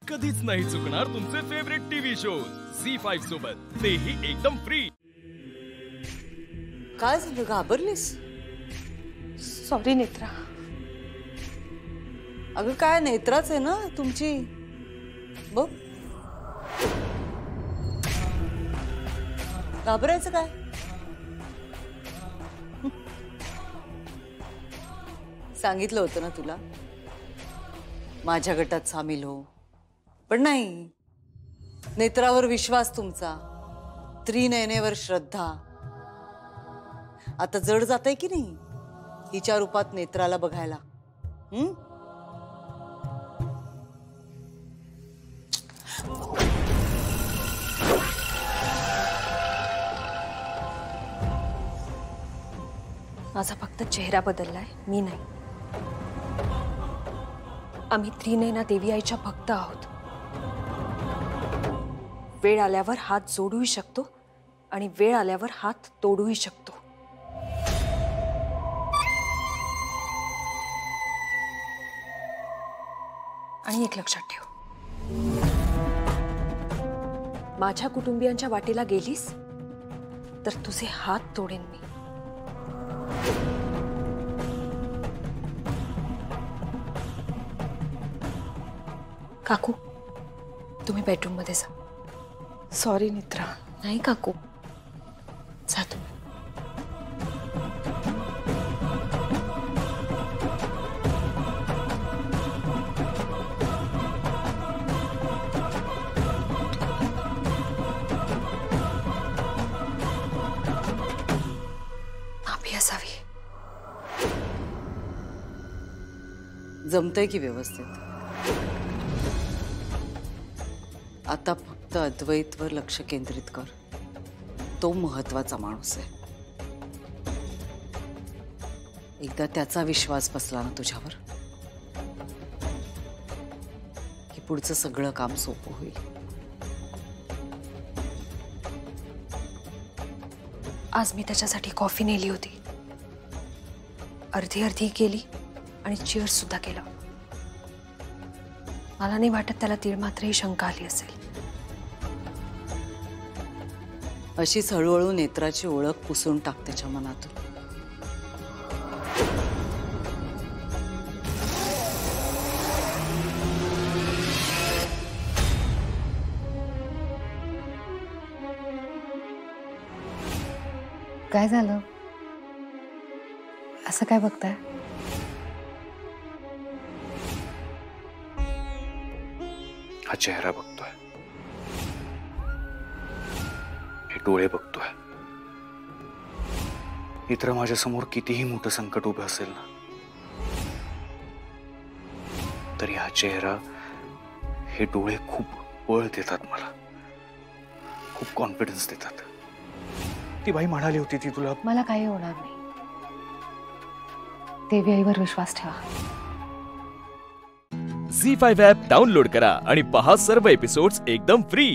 कधीच नाही चुकणार तुमचे फेवरेट टीव्ही शोज झी5 सोबत, तेही एकदम फ्री। काय झालं, घाबरलीस? सॉरी नेत्रा। अगं काय नेत्राच आहे ना तुमची, बघ घाबरायचं काय? सांगितलं होतं ना तुला माझ्या गटात सामील हो, पण नाही। नेत्रावर विश्वास तुमचा, त्रिनयनेवर श्रद्धा। आता जड जातंय की नाही हिच्या रूपात नेत्राला बघायला? माझा फक्त चेहरा बदललाय, मी नाही। आम्ही त्रिनयना देवी आईच्या भक्त आहोत। वेळ आल्यावर हात जोडूही शकतो आणि वेळ आल्यावर हात तोडूही शकतो। आणि एक लक्षात ठेव, माझ्या कुटुंबियांच्या वाटेला गेलीस तर तुझे हात तोडेन मी। काकू, तुम्ही बेडरूम मध्ये जा। सॉरी नेत्रा। नाही काकू, जा तुम्ही। माफी असावी। जमतंय की व्यवस्थित? आता फक्त अद्वैतवर लक्ष केंद्रित कर, तो महत्वाचा माणूस आहे। एकदा त्याचा विश्वास बसला ना तुझ्यावर की पुढचं सगळं काम सोपं होईल। आज मी त्याच्यासाठी कॉफी नेली होती, अर्धी अर्धी केली आणि चीअर्स सुद्धा केलं। मला नाही वाटत त्याला तीळ मात्रही शंका आली असेल। अशीच हळूहळू नेत्राची ओळख पुसून टाक त्याच्या मनातून। काय झालं? असं काय बघताय? हा चेहरा बघतोय, हे डोळे बघतोय। नेत्रा माझ्या समोर कितीही मोठं संकट उभं असेल ना, तरी हा चेहरा, हे डोळे खूप बळ देतात मला, खूप कॉन्फिडन्स देतात। ती बाई म्हणाली होती ती तुला, मला काही होणार नाही, देवी आईवर विश्वास ठेवा। झी5 ॲप डाउनलोड करा आणि पहा सर्व एपिसोड्स एकदम फ्री।